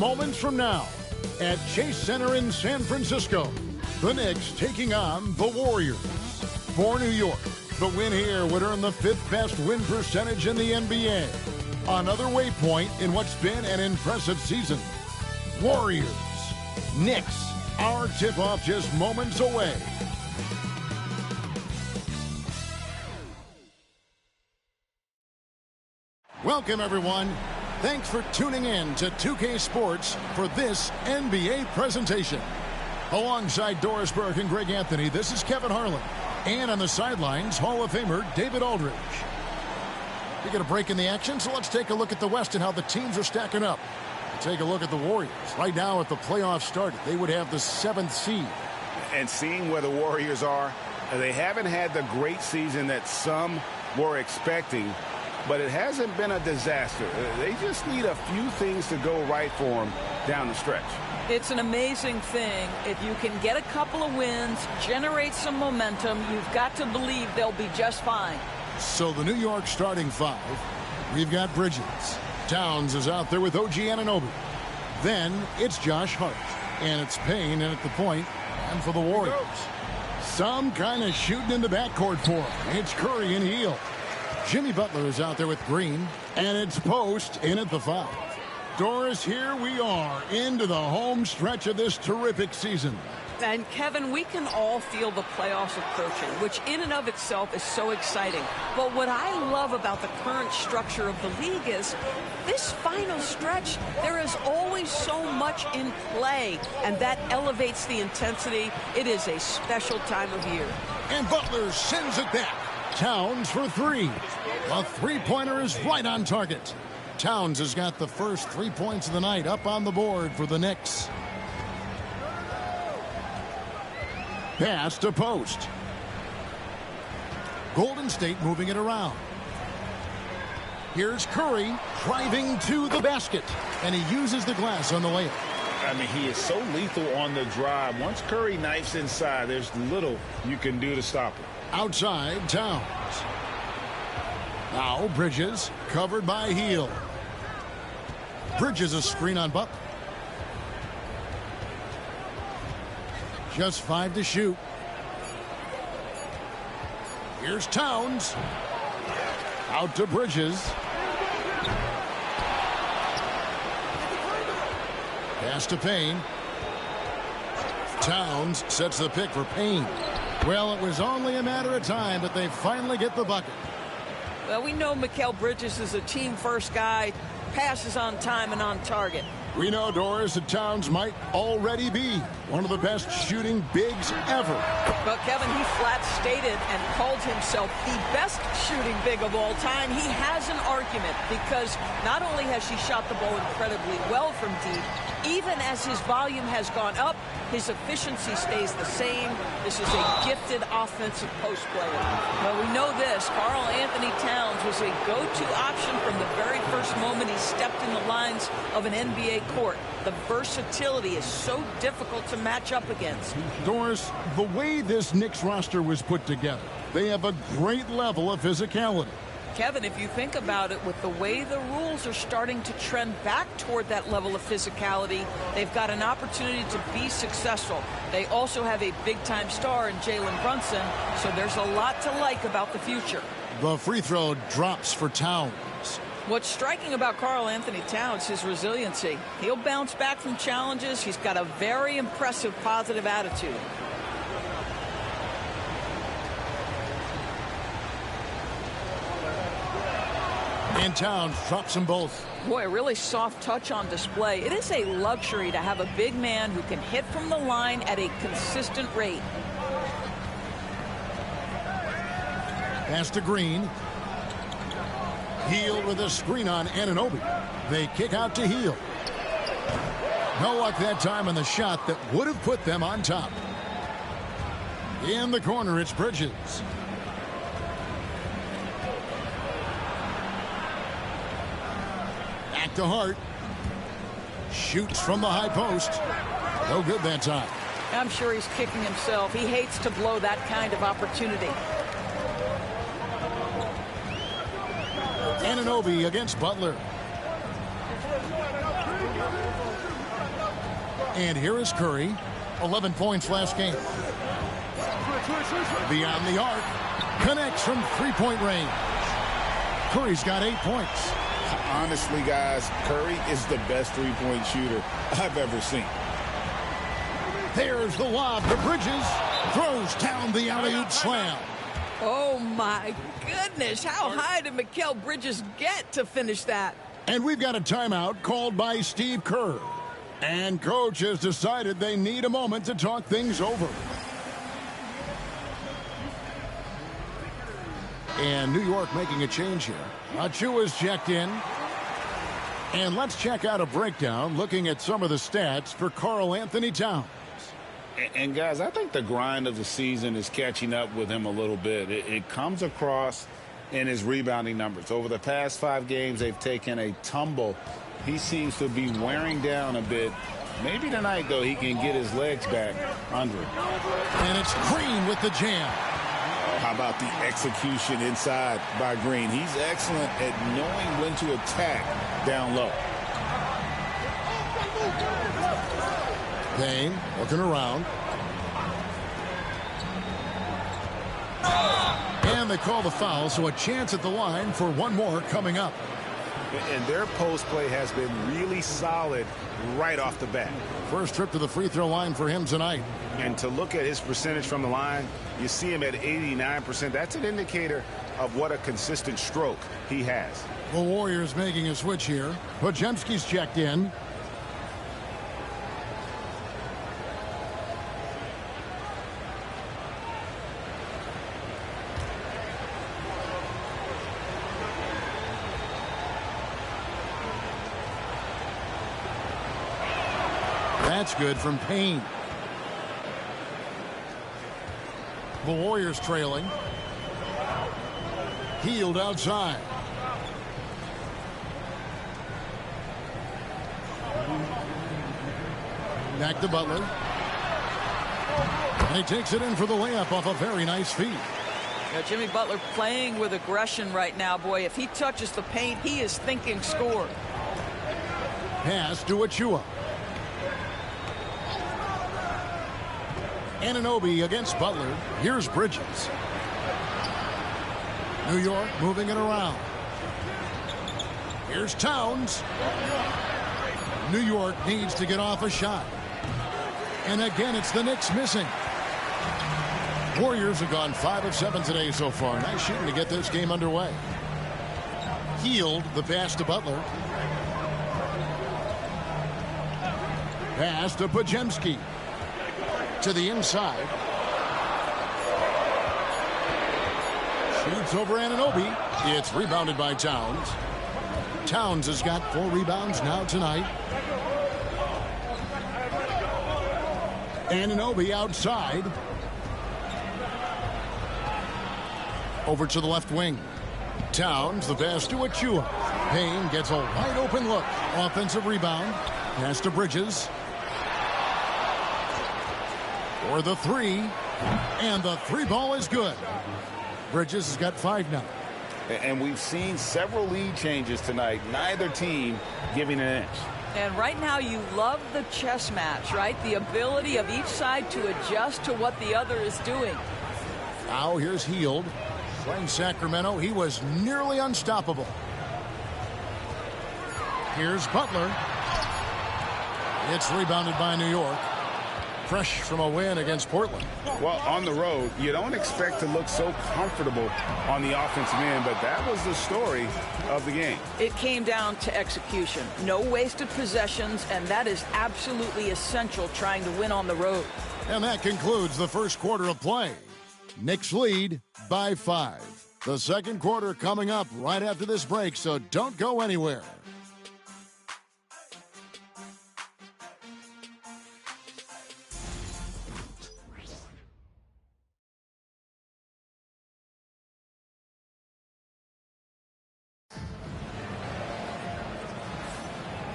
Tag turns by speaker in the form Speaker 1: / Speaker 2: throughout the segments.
Speaker 1: moments from now at Chase Center in San Francisco. The Knicks taking on the Warriors. For New York, the win here would earn the 5th best win percentage in the NBA. Another waypoint in what's been an impressive season. Warriors, Knicks, our tip-off just moments away. Welcome, everyone. Thanks for tuning in to 2K Sports for this NBA presentation. Alongside Doris Burke and Greg Anthony, this is Kevin Harlan. And on the sidelines, Hall of Famer David Aldridge. We get a break in the action, so let's take a look at the West and how the teams are stacking up. Take a look at the Warriors. Right now, if the playoffs started, they would have the 7th seed.
Speaker 2: And seeing where the Warriors are, they haven't had the great season that some were expecting, but it hasn't been a disaster. They just need a few things to go right for them down the stretch.
Speaker 3: It's an amazing thing. If you can get a couple of wins, generate some momentum, you've got to believe they'll be just fine.
Speaker 1: So the New York starting 5, we've got Bridges. Towns is out there with OG Anunoby. Then it's Josh Hart. And it's Payne in at the point. And for the Warriors, some kind of shooting in the backcourt for him. It's Curry and Hield. Jimmy Butler is out there with Green. And it's Post in at the 5. Doris, here we are into the home stretch of this terrific season.
Speaker 3: And Kevin, we can all feel the playoffs approaching, which in and of itself is so exciting. But what I love about the current structure of the league is this final stretch, there is always so much in play, and that elevates the intensity. It is a special time of year.
Speaker 1: And Butler sends it back. Towns for 3. A three-pointer is right on target. Towns has got the first 3 points of the night up on the board for the Knicks. Pass to Post. Golden State moving it around. Here's Curry driving to the basket, and he uses the glass on the layup.
Speaker 2: I mean, he is so lethal on the drive. Once Curry knifes inside, there's little you can do to stop him.
Speaker 1: Outside, Towns. Now Bridges, covered by Hield. Bridges a screen on Butler. Just 5 to shoot. Here's Towns. Out to Bridges. Pass to Payne. Towns sets the pick for Payne. Well, it was only a matter of time, but they finally get the bucket.
Speaker 3: Well, we know Mikal Bridges is a team-first guy, passes on time and on target.
Speaker 1: We know, Doris, that Towns might already be one of the best shooting bigs ever.
Speaker 3: But Kevin, he flat stated and called himself the best shooting big of all time. He has an argument because not only has he shot the ball incredibly well from deep, even as his volume has gone up, his efficiency stays the same. This is a gifted offensive post player. Well, we know this. Karl Anthony Towns was a go-to option from the very first moment he stepped in the lines of an NBA court. The versatility is so difficult to match up against.
Speaker 1: Doris, the way this Knicks roster was put together, they have a great level of physicality.
Speaker 3: Kevin, if you think about it, with the way the rules are starting to trend back toward that level of physicality, they've got an opportunity to be successful. They also have a big-time star in Jalen Brunson, so there's a lot to like about the future.
Speaker 1: The free throw drops for Towns.
Speaker 3: What's striking about Karl Anthony Towns is his resiliency. He'll bounce back from challenges. He's got a very impressive positive attitude.
Speaker 1: And Towns drops them both.
Speaker 3: Boy, a really soft touch on display. It is a luxury to have a big man who can hit from the line at a consistent rate.
Speaker 1: Pass to Green. Hield with a screen on Anunoby. They kick out to Hield. No luck that time on the shot that would have put them on top. In the corner, it's Bridges. Back to Hart. Shoots from the high post. No good that time.
Speaker 3: I'm sure he's kicking himself. He hates to blow that kind of opportunity.
Speaker 1: Anunoby against Butler. And here is Curry. 11 points last game. Beyond the arc. Connects from three-point range. Curry's got 8 points.
Speaker 2: Honestly, guys, Curry is the best three-point shooter I've ever seen.
Speaker 1: There's the lob to Bridges. Throws down the alley-oop slam.
Speaker 3: Oh, my goodness. How high did Mikal Bridges get to finish that?
Speaker 1: And we've got a timeout called by Steve Kerr. And coach has decided they need a moment to talk things over. And New York making a change here. Achua's checked in. And let's check out a breakdown looking at some of the stats for Karl Anthony Towns.
Speaker 2: And guys, I think the grind of the season is catching up with him a little bit. It comes across in his rebounding numbers. Over the past 5 games, they've taken a tumble. He seems to be wearing down a bit. Maybe tonight, though, he can get his legs back under it.
Speaker 1: And it's Green with the jam.
Speaker 2: How about the execution inside by Green? He's excellent at knowing when to attack down low.
Speaker 1: Payne looking around. And they call the foul, so a chance at the line for one more coming up.
Speaker 2: And their post play has been really solid right off the bat.
Speaker 1: First trip to the free throw line for him tonight.
Speaker 2: And to look at his percentage from the line, you see him at 89%. That's an indicator of what a consistent stroke he has.
Speaker 1: The Warriors making a switch here. Podziemski's checked in. That's good from Payne. The Warriors trailing. Healed outside. Back to Butler. And he takes it in for the layup off a very nice feed.
Speaker 3: Jimmy Butler playing with aggression right now. Boy, if he touches the paint, he is thinking score.
Speaker 1: Pass to Achua. Anunoby against Butler. Here's Bridges. New York moving it around. Here's Towns. New York needs to get off a shot. And again, it's the Knicks missing. Warriors have gone 5 of 7 today so far. Nice shooting to get this game underway. Healed the pass to Butler. Pass to Podziemski. To the inside. Shoots over Anunoby. It's rebounded by Towns. Towns has got 4 rebounds now tonight. Anunoby outside. Over to the left wing. Towns, the pass to Achua. Payne gets a wide open look. Offensive rebound. Pass to Bridges. For the 3. And the 3 ball is good. Bridges has got 5 now.
Speaker 2: And we've seen several lead changes tonight. Neither team giving an inch.
Speaker 3: And right now you love the chess match, right? The ability of each side to adjust to what the other is doing.
Speaker 1: Now here's Healed. Playing Sacramento, he was nearly unstoppable. Here's Butler. It's rebounded by New York. Fresh from a win against Portland.
Speaker 2: Well, on the road, you don't expect to look so comfortable on the offensive end, but that was the story of the game.
Speaker 3: It came down to execution. No wasted possessions, and that is absolutely essential trying to win on the road.
Speaker 1: And that concludes the first quarter of play. Knicks lead by 5. The second quarter coming up right after this break, so don't go anywhere.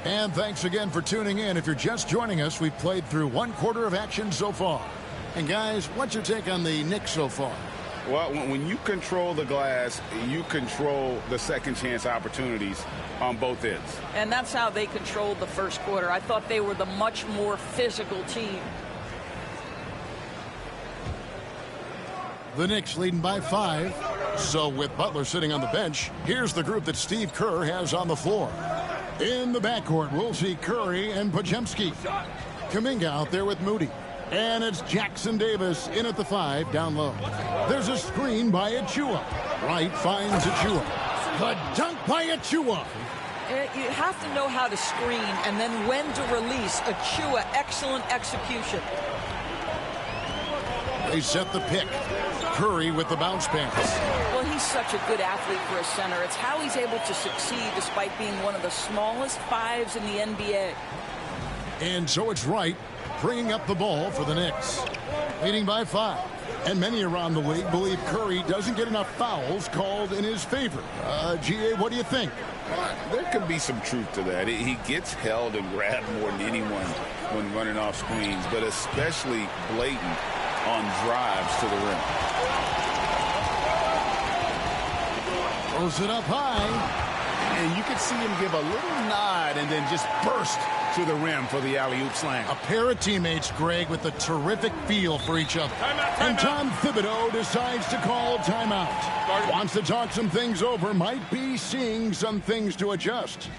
Speaker 1: And thanks again for tuning in. If you're just joining us, we've played through 1 quarter of action so far. And guys, what's your take on the Knicks so far?
Speaker 2: Well, when you control the glass, you control the second chance opportunities on both ends.
Speaker 3: And that's how they controlled the first quarter. I thought they were the much more physical team.
Speaker 1: The Knicks leading by 5. So with Butler sitting on the bench, here's the group that Steve Kerr has on the floor. In the backcourt, we'll see Curry and Podziemski. Kuminga out there with Moody. And it's Jackson Davis in at the 5 down low. There's a screen by Achua. Wright finds Achua. The dunk by Achua.
Speaker 3: You have to know how to screen and then when to release. Achua, excellent execution.
Speaker 1: They set the pick. Curry with the bounce pass.
Speaker 3: Well, he's such a good athlete for a center. It's how he's able to succeed despite being one of the smallest 5s in the NBA.
Speaker 1: And so it's Wright bringing up the ball for the Knicks. Leading by 5. And many around the league believe Curry doesn't get enough fouls called in his favor. G.A., what do you think?
Speaker 2: There could be some truth to that. He gets held and grabbed more than anyone when running off screens, but especially blatant on drives to the rim.
Speaker 1: Throws it up high.
Speaker 2: And you could see him give a little nod and then just burst to the rim for the alley-oop slam.
Speaker 1: A pair of teammates, Greg, with a terrific feel for each other. And Tom Thibodeau decides to call timeout. Wants to talk some things over, might be seeing some things to adjust.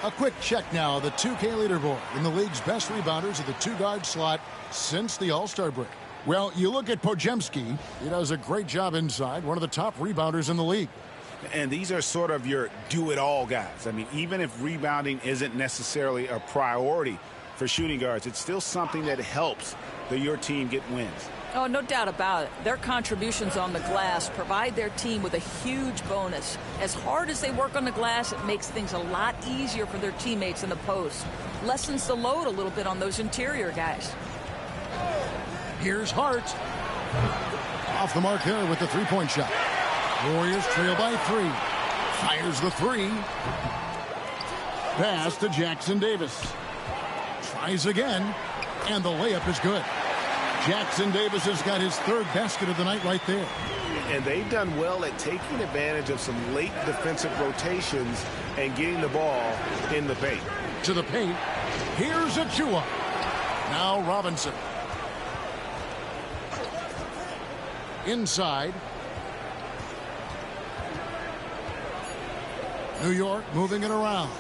Speaker 1: A quick check now, the 2K leaderboard in the league's best rebounders at the 2-guard slot since the All-Star break. Well, you look at Podziemski, he does a great job inside, one of the top rebounders in the league.
Speaker 2: And these are sort of your do-it-all guys. I mean, even if rebounding isn't necessarily a priority for shooting guards, it's still something that helps your team get wins.
Speaker 3: Oh, no doubt about it. Their contributions on the glass provide their team with a huge bonus. As hard as they work on the glass, it makes things a lot easier for their teammates in the post. Lessens the load a little bit on those interior guys.
Speaker 1: Here's Hart. Off the mark there with the three-point shot. Warriors trail by 3. Fires the 3. Pass to Jackson Davis. Tries again. And the layup is good. Jackson Davis has got his 3rd basket of the night right there.
Speaker 2: And they've done well at taking advantage of some late defensive rotations and getting the ball in the paint.
Speaker 1: To the paint. Here's Achua. Now Robinson. Inside. New York moving it around.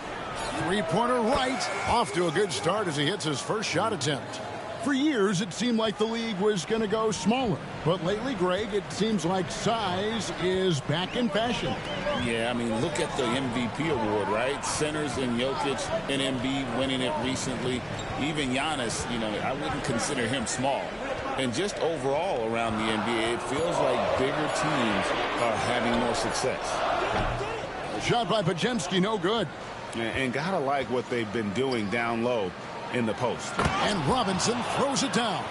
Speaker 1: Three-pointer right. Off to a good start as he hits his first shot attempt. For years, it seemed like the league was going to go smaller. But lately, Greg, it seems like size is back in fashion.
Speaker 4: Yeah, I mean, look at the MVP award, right? Centers and Jokic and Embiid winning it recently. Even Giannis, you know, I wouldn't consider him small. And just overall around the NBA, it feels like bigger teams are having more success.
Speaker 1: Shot by Podziemski, no good.
Speaker 2: And gotta like what they've been doing down low in the post.
Speaker 1: And Robinson throws it down.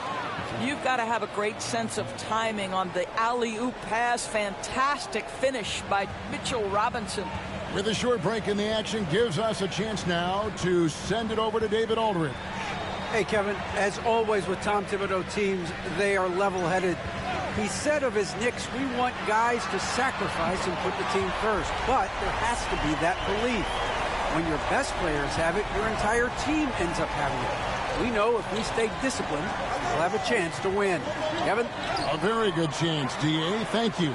Speaker 3: You've got to have a great sense of timing on the alley-oop pass. Fantastic finish by Mitchell Robinson.
Speaker 1: With a short break in the action, gives us a chance now to send it over to David Aldridge.
Speaker 5: Hey, Kevin, as always with Tom Thibodeau teams, they are level-headed. He said of his Knicks, we want guys to sacrifice and put the team first. But there has to be that belief. When your best players have it, your entire team ends up having it. We know if we stay disciplined, we'll have a chance to win. Kevin?
Speaker 1: A very good chance, D.A. Thank you.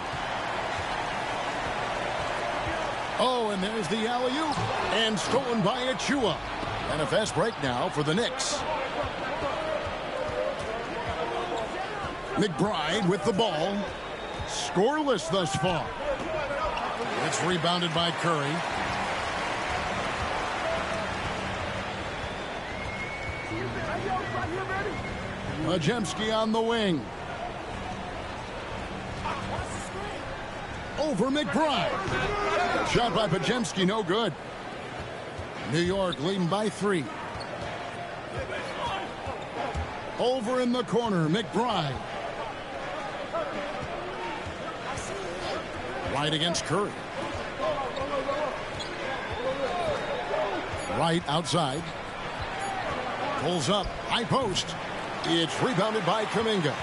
Speaker 1: Oh, and there's the alley-oop. And stolen by Achua. And a fast break now for the Knicks. McBride with the ball. Scoreless thus far. It's rebounded by Curry. Podziemski on the wing. over McBride. Shot by Podziemski, no good. New York leading by 3. Over in the corner, McBride. Right against Curry. Right outside. Pulls up, high post. It's rebounded by Kuminga.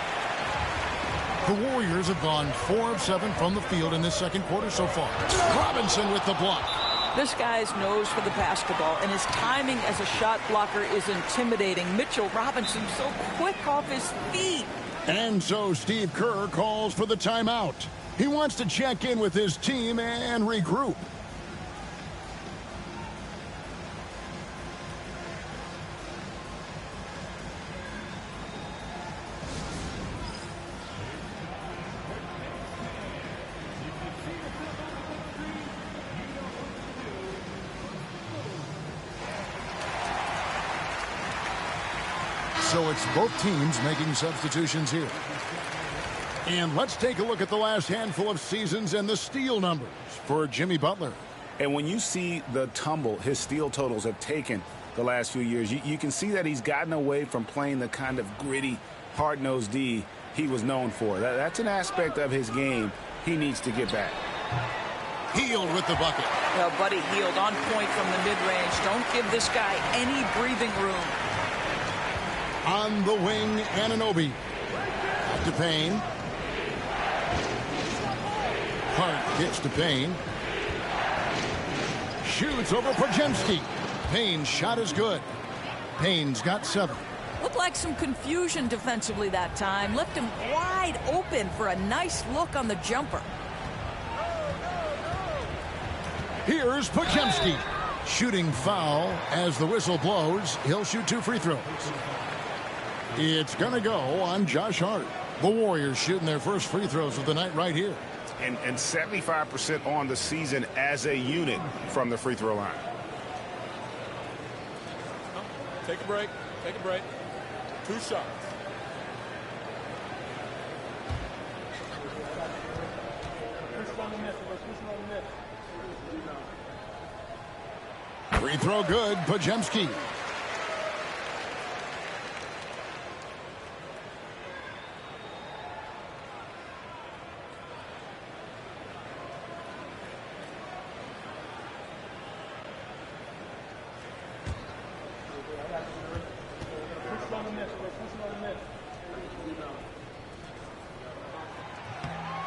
Speaker 1: The Warriors have gone 4 of 7 from the field in this second quarter so far. Robinson with the block.
Speaker 3: This guy's nose for the basketball, and his timing as a shot blocker is intimidating. Mitchell Robinson so quick off his feet.
Speaker 1: And so Steve Kerr calls for the timeout. He wants to check in with his team and regroup. So it's both teams making substitutions here. And let's take a look at the last handful of seasons and the steal numbers for Jimmy Butler.
Speaker 2: And when you see the tumble his steal totals have taken the last few years, you can see that he's gotten away from playing the kind of gritty, hard-nosed D he was known for. That's an aspect of his game he needs to get back.
Speaker 1: Hield with the bucket.
Speaker 3: Well, Buddy Hield on point from the mid-range. Don't give this guy any breathing room.
Speaker 1: On the wing, Anunoby. Back to Payne. Hart gets to Payne. Shoots over Podziemski. Payne's shot is good. Payne's got 7.
Speaker 3: Looked like some confusion defensively that time. Left him wide open for a nice look on the jumper.
Speaker 1: Here's Podziemski. Shooting foul as the whistle blows. He'll shoot 2 free throws. It's going to go on Josh Hart. The Warriors shooting their first free throws of the night right here.
Speaker 2: And 75% on the season as a unit from the free throw line.
Speaker 6: Take a break. Take a break. 2 shots.
Speaker 1: Free throw good, Podziemski.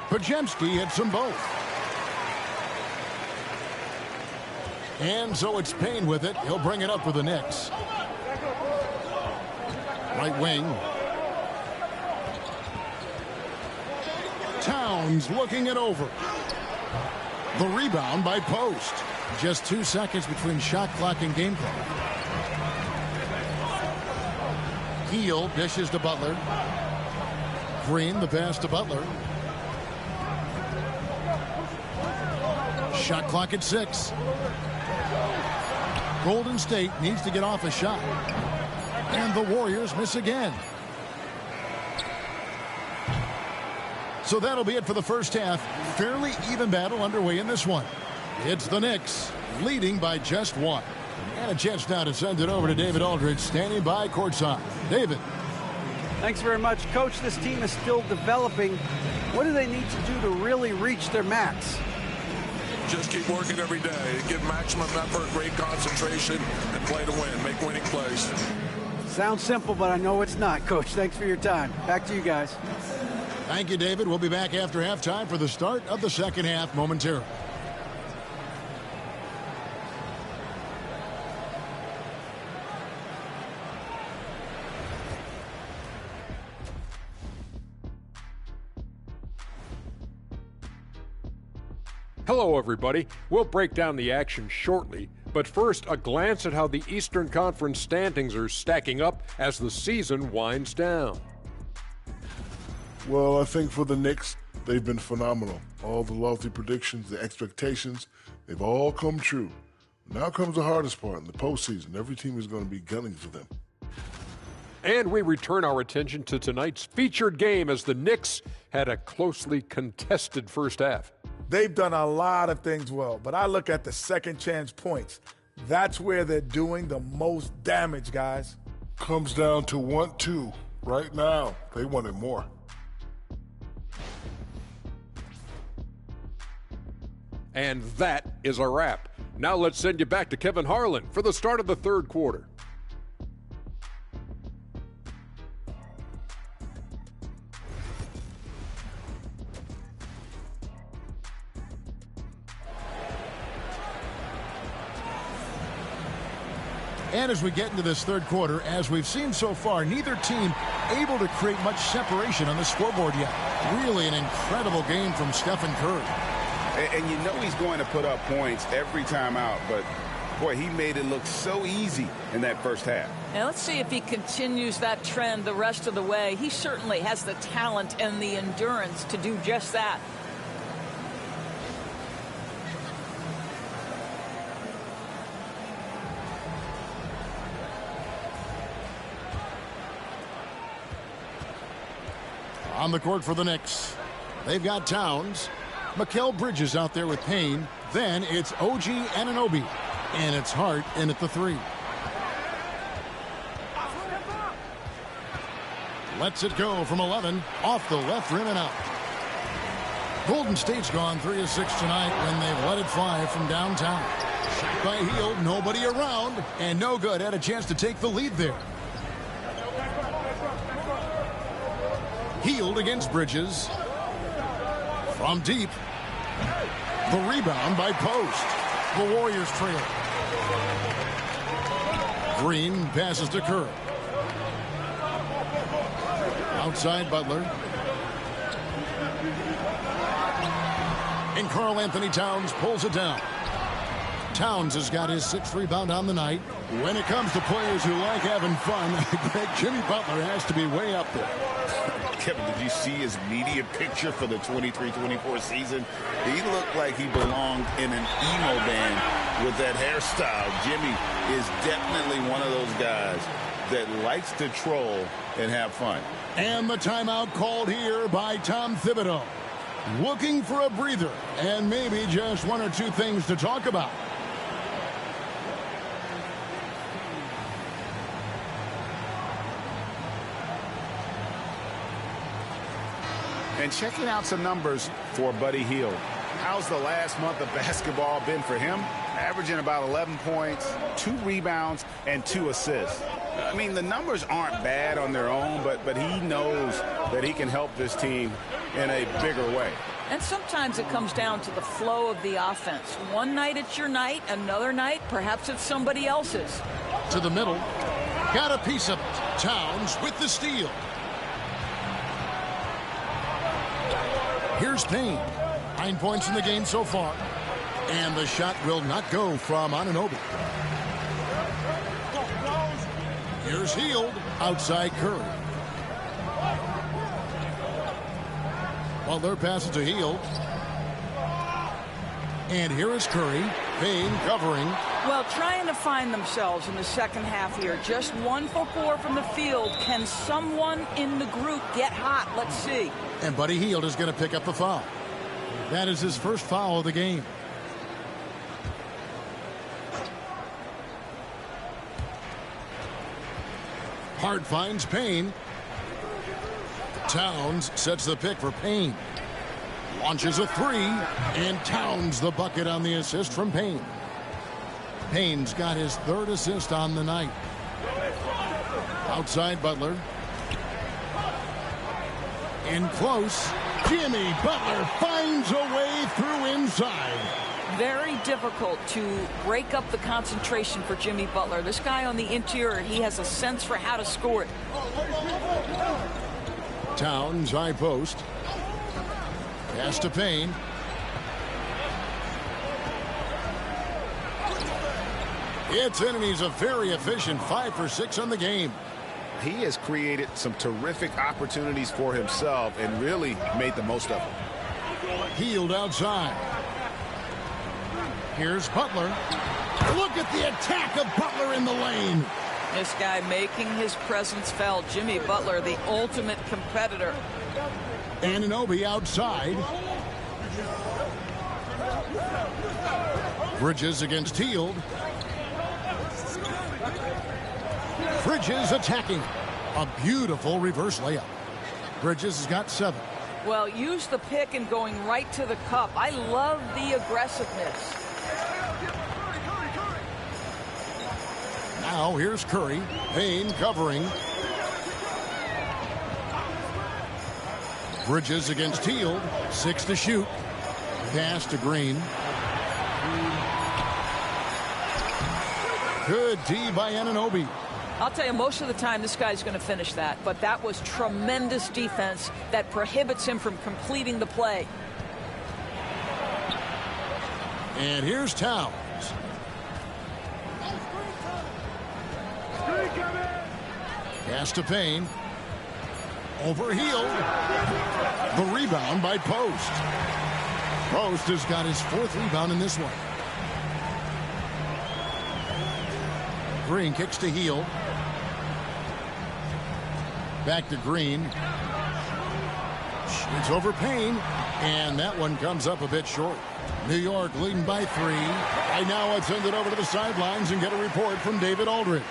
Speaker 1: Podziemski hits them both. And so it's Payne with it. He'll bring it up for the Knicks. Right wing. Towns looking it over. The rebound by Post. Just 2 seconds between shot clock and game clock. Hield dishes to Butler. Green, the pass to Butler. Shot clock at 6. Golden State needs to get off a shot. And the Warriors miss again. So that'll be it for the first half. Fairly even battle underway in this one. It's the Knicks leading by just 1. And a chance now to send it over to David Aldridge standing by courtside. David.
Speaker 5: Thanks very much, Coach. This team is still developing. What do they need to do to really reach their max?
Speaker 6: Just keep working every day. Give maximum effort, great concentration, and play to win. Make winning plays.
Speaker 5: Sounds simple, but I know it's not, Coach. Thanks for your time. Back to you guys.
Speaker 1: Thank you, David. We'll be back after halftime for the start of the second half momentarily.
Speaker 7: Hello, everybody. We'll break down the action shortly, but first, a glance at how the Eastern Conference standings are stacking up as the season winds down.
Speaker 8: Well, I think for the Knicks, they've been phenomenal. All the lofty predictions, the expectations, they've all come true. Now comes the hardest part in the postseason. Every team is going to be gunning for them.
Speaker 7: And we return our attention to tonight's featured game as the Knicks had a closely contested first half.
Speaker 9: They've done a lot of things well, but I look at the second chance points. That's where they're doing the most damage, guys.
Speaker 8: Comes down to 1-2 right now. They wanted more.
Speaker 7: And that is a wrap. Now let's send you back to Kevin Harlan for the start of the third quarter.
Speaker 1: And as we get into this third quarter, as we've seen so far, neither team able to create much separation on the scoreboard yet. Really an incredible game from Stephen Curry.
Speaker 2: And you know he's going to put up points every time out, but boy, he made it look so easy in that first half.
Speaker 3: Now let's see if he continues that trend the rest of the way. He certainly has the talent and the endurance to do just that.
Speaker 1: On the court for the Knicks, they've got Towns. Mikal Bridges out there with Payne. Then it's OG Anunoby. And it's Hart in at the 3. Lets it go from 11. Off the left rim and out. Golden State's gone 3 of 6 tonight when they've let it fly from downtown. Shot by Hield. Nobody around. And no good. Had a chance to take the lead there. Hield against Bridges. From deep. The rebound by Post. The Warriors trail. Green passes to Curry. Outside Butler. And Karl Anthony Towns pulls it down. Towns has got his 6th rebound on the night. When it comes to players who like having fun, Jimmy Butler has to be way up there.
Speaker 4: Kevin, did you see his media picture for the 23-24 season? He looked like he belonged in an emo band with that hairstyle. Jimmy is definitely one of those guys that likes to troll and have fun.
Speaker 1: And the timeout called here by Tom Thibodeau. Looking for a breather and maybe just 1 or 2 things to talk about.
Speaker 2: And checking out some numbers for Buddy Hield. How's the last month of basketball been for him? Averaging about 11 points, 2 rebounds, and 2 assists. I mean, the numbers aren't bad on their own, but he knows that he can help this team in a bigger way.
Speaker 3: And sometimes it comes down to the flow of the offense. One night it's your night, another night perhaps it's somebody else's.
Speaker 1: To the middle. Got a piece of it. Towns with the steal. Here's Payne. 9 points in the game so far. And the shot will not go from Anunoby. Here's Hield. Outside Curry. Butler passes to Hield. And here is Curry. Payne covering.
Speaker 3: Well, trying to find themselves in the second half here. Just 1 for 4 from the field. Can someone in the group get hot? Let's see.
Speaker 1: And Buddy Hield is going to pick up the foul. That is his first foul of the game. Hart finds Payne. Towns sets the pick for Payne. Launches a 3. And Towns the bucket on the assist from Payne. Payne's got his 3rd assist on the night. Outside Butler. In close. Jimmy Butler finds a way through inside.
Speaker 3: Very difficult to break up the concentration for Jimmy Butler. This guy on the interior, he has a sense for how to score it.
Speaker 1: Towns high post. Pass to Payne. It's in, and he's a very efficient 5 for 6 on the game.
Speaker 2: He has created some terrific opportunities for himself and really made the most of them.
Speaker 1: Hield outside. Here's Butler. Look at the attack of Butler in the lane.
Speaker 3: This guy making his presence felt. Jimmy Butler, the ultimate competitor.
Speaker 1: Anunoby outside. Bridges against Hield. Bridges attacking. A beautiful reverse layup. Bridges has got 7.
Speaker 3: Well, use the pick and going right to the cup. I love the aggressiveness.
Speaker 1: Now here's Curry. Payne covering. Bridges against Hield. 6 to shoot. Pass to Green. Good D by Anunoby.
Speaker 3: I'll tell you, most of the time this guy's going to finish that, but that was tremendous defense that prohibits him from completing the play.
Speaker 1: And here's Towns. Pass to Payne. Over Hield. The rebound by Post. Post has got his 4th rebound in this one. Green kicks to Hield. Back to Green. Shoots over Payne. And that one comes up a bit short. New York leading by 3. Right now let's send it over to the sidelines and get a report from David Aldridge.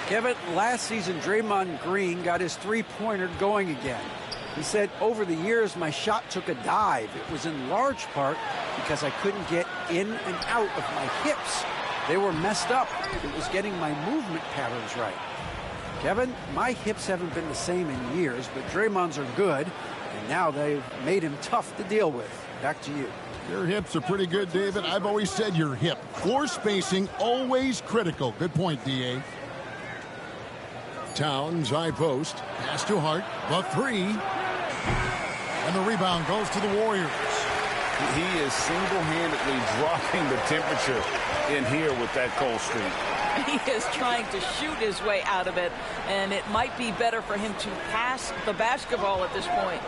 Speaker 5: Kevin, last season Draymond Green got his three-pointer going again. He said, over the years my shot took a dive. It was in large part because I couldn't get in and out of my hips. They were messed up. It was getting my movement patterns right. Kevin, my hips haven't been the same in years, but Draymond's are good, and now they've made him tough to deal with. Back to you.
Speaker 1: Your hips are pretty good, David. I've always said your hip. Floor spacing, always critical. Good point, D.A. Towns, high post. Pass to Hart. The 3. And the rebound goes to the Warriors.
Speaker 2: He is single-handedly dropping the temperature in here with that cold streak.
Speaker 3: He is trying to shoot his way out of it, and it might be better for him to pass the basketball at this point.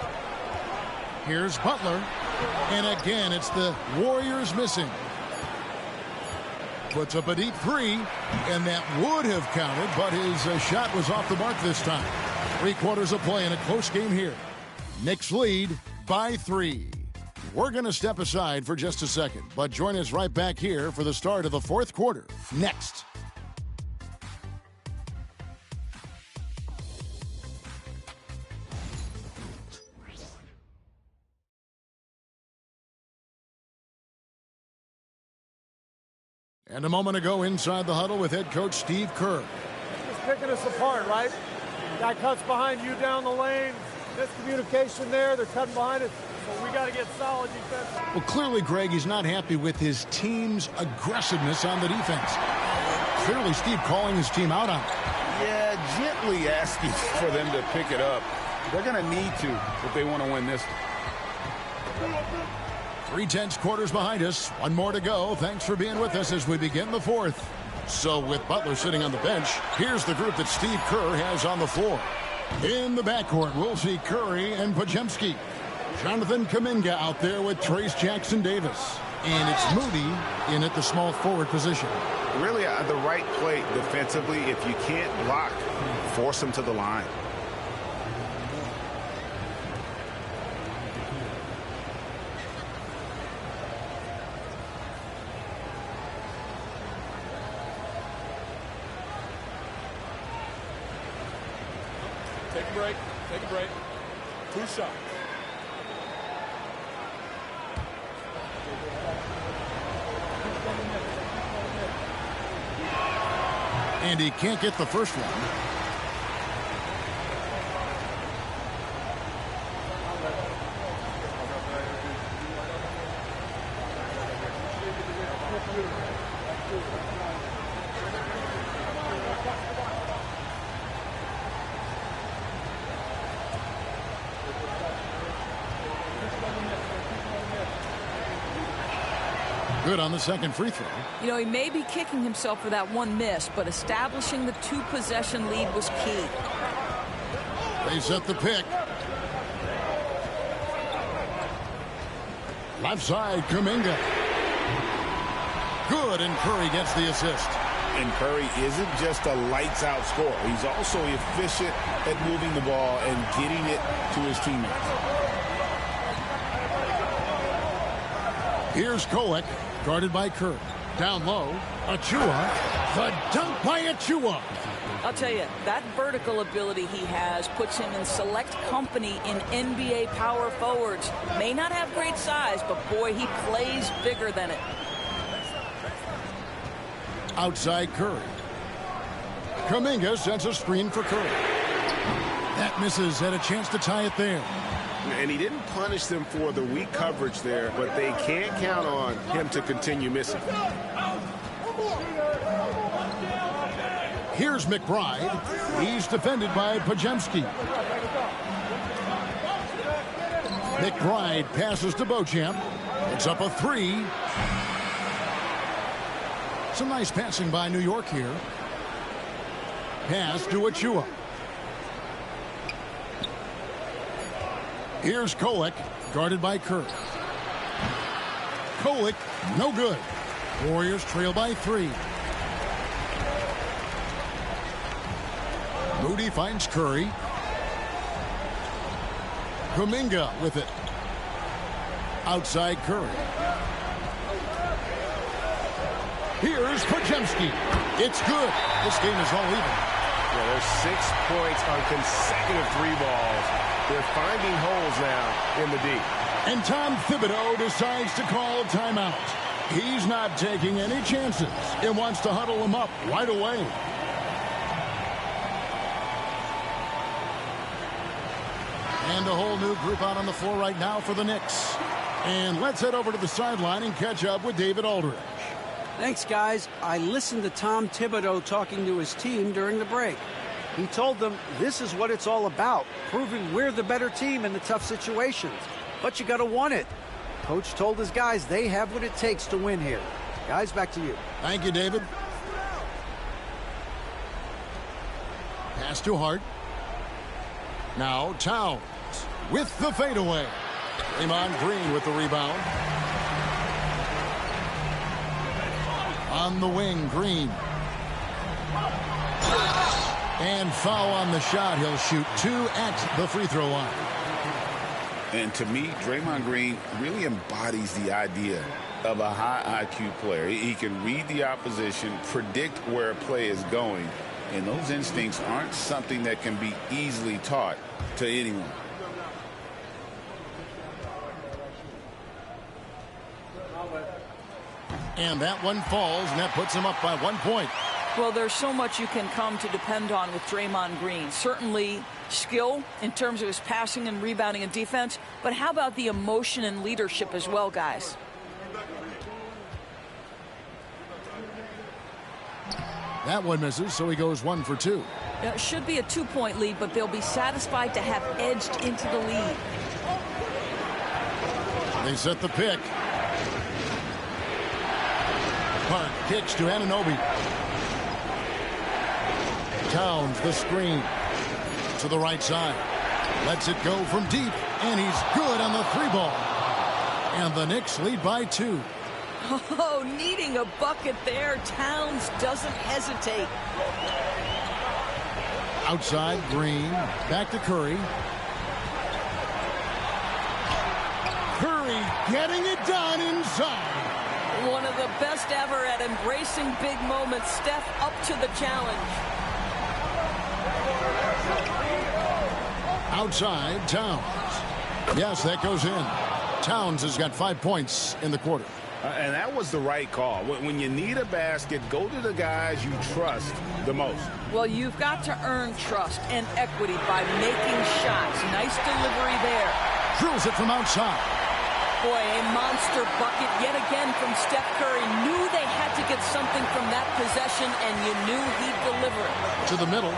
Speaker 1: Here's Butler. And again, it's the Warriors missing. Puts up a deep 3, and that would have counted, but his shot was off the mark this time. 3 quarters of play in a close game here. Knicks lead by 3. We're going to step aside for just a second, but join us right back here for the start of the 4th quarter. Next. And a moment ago inside the huddle with head coach Steve Kerr.
Speaker 10: He's picking us apart, right? Guy cuts behind you down the lane. Miscommunication there. They're cutting behind us. So we got to get solid defense.
Speaker 1: Well, clearly, Greg, he's not happy with his team's aggressiveness on the defense. Clearly, Steve calling his team out on it.
Speaker 2: Yeah, gently asking for them to pick it up. They're going to need to if they want to win this.
Speaker 1: 3 tense quarters behind us. 1 more to go. Thanks for being with us as we begin the 4th. So with Butler sitting on the bench, here's the group that Steve Kerr has on the floor. In the backcourt, we'll see Curry and Podziemski. Jonathan Kuminga out there with Trace Jackson-Davis. And it's Moody in at the small forward position.
Speaker 2: Really the right play defensively. If you can't block, force them to the line.
Speaker 6: Take a break. Take a break. 2 shots.
Speaker 1: And he can't get the first one. Good on the second free throw.
Speaker 3: You know, he may be kicking himself for that one miss, but establishing the 2-possession lead was key.
Speaker 1: They set the pick. Left side, Kuminga. Good, and Curry gets the assist.
Speaker 2: And Curry isn't just a lights-out scorer. He's also efficient at moving the ball and getting it to his teammates.
Speaker 1: Here's Kolek, guarded by Curry. Down low, Achua. The dunk by Achua.
Speaker 3: I'll tell you, that vertical ability he has puts him in select company in NBA power forwards. May not have great size, but boy, he plays bigger than it.
Speaker 1: Outside Curry. Kuminga sends a screen for Curry. That misses. Had a chance to tie it there.
Speaker 2: And he didn't punish them for the weak coverage there, but they can't count on him to continue missing.
Speaker 1: Here's McBride. He's defended by Pajemski. McBride passes to Beauchamp. It's up a three. Some nice passing by New York here. Pass to Achua. Here's Kolek, guarded by Curry. Kolek, no good. Warriors trail by 3. Moody finds Curry. Kuminga with it. Outside Curry. Here's Pajemski. It's good. This game is all even.
Speaker 2: Yeah, there's 6 points on consecutive 3 balls. They're finding holes now in the D.
Speaker 1: And Tom Thibodeau decides to call a timeout. He's not taking any chances. He wants to huddle them up right away. And a whole new group out on the floor right now for the Knicks. And let's head over to the sideline and catch up with David Aldridge.
Speaker 5: Thanks, guys. I listened to Tom Thibodeau talking to his team during the break. He told them this is what it's all about, proving we're the better team in the tough situations. But you got to want it. Coach told his guys they have what it takes to win here. Guys, back to you.
Speaker 1: Thank you, David. Pass to Hart. Now Towns with the fadeaway. Draymond Green with the rebound. On the wing, Green. And foul on the shot. He'll shoot 2 at the free throw line.
Speaker 4: And to me, Draymond Green really embodies the idea of a high IQ player. He can read the opposition, predict where a play is going, and those instincts aren't something that can be easily taught to anyone.
Speaker 1: And that one falls, and that puts him up by 1 point.
Speaker 3: Well, there's so much you can come to depend on with Draymond Green. Certainly skill in terms of his passing and rebounding and defense, but how about the emotion and leadership as well, guys?
Speaker 1: That one misses, so he goes 1 for 2.
Speaker 3: It should be a 2-point lead, but they'll be satisfied to have edged into the lead.
Speaker 1: They set the pick. Hart kicks to Anunoby. Towns the screen to the right side. Lets it go from deep, and he's good on the 3 ball. And the Knicks lead by 2.
Speaker 3: Oh, needing a bucket there. Towns doesn't hesitate.
Speaker 1: Outside, Green. Back to Curry. Curry getting it done inside.
Speaker 3: One of the best ever at embracing big moments. Steph up to the challenge.
Speaker 1: Outside, Towns. Yes, that goes in. Towns has got 5 points in the quarter.
Speaker 2: And that was the right call. When you need a basket, go to the guys you trust the most.
Speaker 3: Well, you've got to earn trust and equity by making shots. Nice delivery there.
Speaker 1: Drills it from outside.
Speaker 3: Boy, a monster bucket yet again from Steph Curry. Knew they had to get something from that possession, and you knew he'd deliver it.
Speaker 1: To the middle.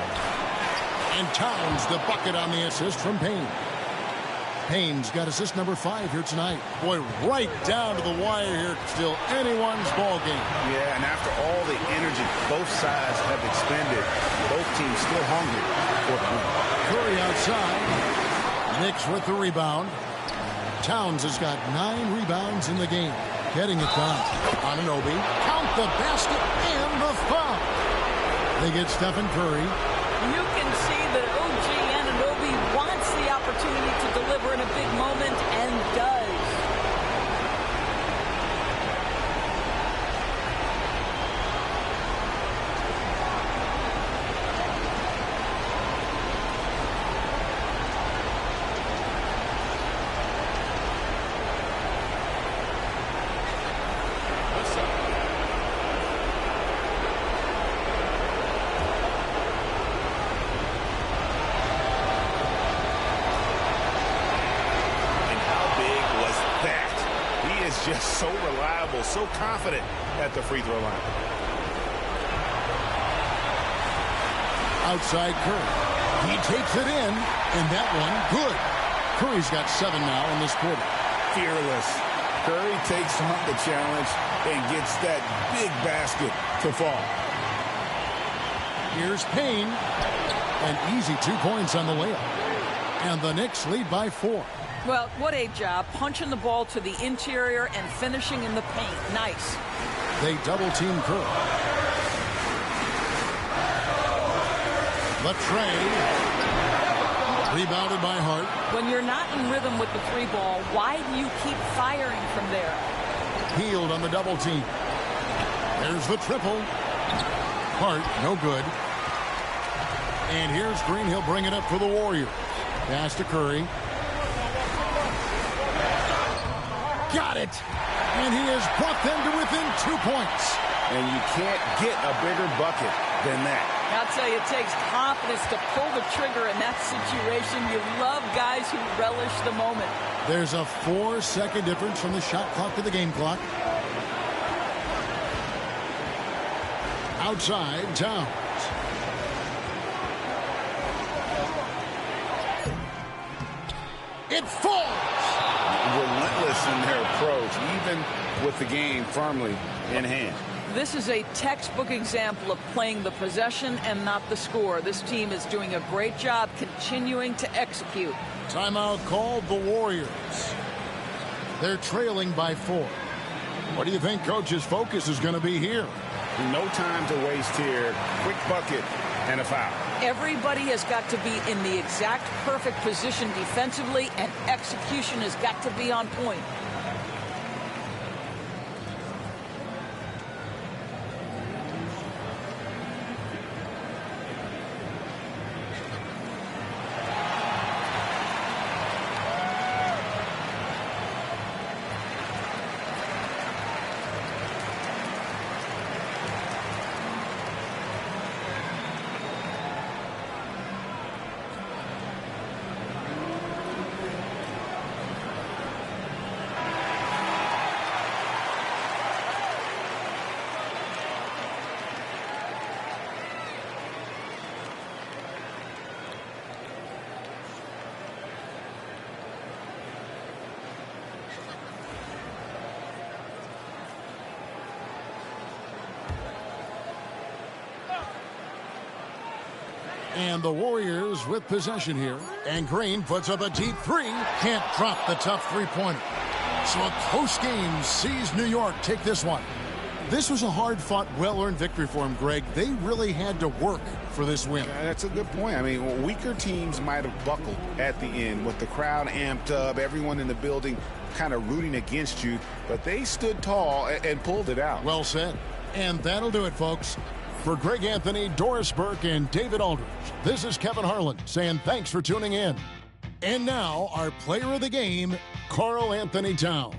Speaker 1: And Towns the bucket on the assist from Payne. Payne's got assist number 5 here tonight. Boy, right down to the wire here. Still anyone's ball game.
Speaker 2: Yeah, and after all the energy both sides have expended, both teams still hungry for the win.
Speaker 1: Curry outside. Knicks with the rebound. Towns has got 9 rebounds in the game. Getting it done. Anunoby. Count the basket and the foul. They get Stephen Curry.
Speaker 3: You can see that OG Anunoby wants the opportunity to deliver in a big moment and does.
Speaker 2: just so reliable, so confident at the free throw line.
Speaker 1: Outside Curry. He takes it in, and that one good. Curry's got 7 now in this quarter.
Speaker 2: Fearless. Curry takes on the challenge and gets that big basket to fall.
Speaker 1: Here's Payne. An easy 2 points on the layup. And the Knicks lead by 4.
Speaker 3: Well, what a job punching the ball to the interior and finishing in the paint. Nice.
Speaker 1: They double-team Curry. Latrey. Rebounded by Hart.
Speaker 3: When you're not in rhythm with the 3-ball, why do you keep firing from there?
Speaker 1: Healed on the double team. There's the triple. Hart, no good. And here's Green. He'll bring it up for the Warriors. Pass to Curry. Got it. And he has brought them to within 2 points.
Speaker 2: And you can't get a bigger bucket than that.
Speaker 3: I'll tell you, it takes confidence to pull the trigger in that situation. You love guys who relish the moment.
Speaker 1: There's a 4-second difference from the shot clock to the game clock. Outside, Towns. It falls.
Speaker 2: Relentless in their approach, even with the game firmly in hand.
Speaker 3: This is a textbook example of playing the possession and not the score. This team is doing a great job continuing to execute.
Speaker 1: Timeout called the Warriors. They're trailing by 4. What do you think Coach's focus is going to be here?
Speaker 2: No time to waste here. Quick bucket and a foul.
Speaker 3: Everybody has got to be in the exact perfect position defensively, and execution has got to be on point.
Speaker 1: And the Warriors with possession here. And Green puts up a deep 3. Can't drop the tough 3-pointer. So a close game sees New York take this one. This was a hard-fought, well-earned victory for him, Greg. They really had to work for this win.
Speaker 2: That's a good point. I mean, weaker teams might have buckled at the end with the crowd amped up, everyone in the building kind of rooting against you. But they stood tall and pulled it out.
Speaker 1: Well said. And that'll do it, folks. For Greg Anthony, Doris Burke, and David Aldridge, this is Kevin Harlan saying thanks for tuning in. And now, our player of the game, Karl Anthony Towns.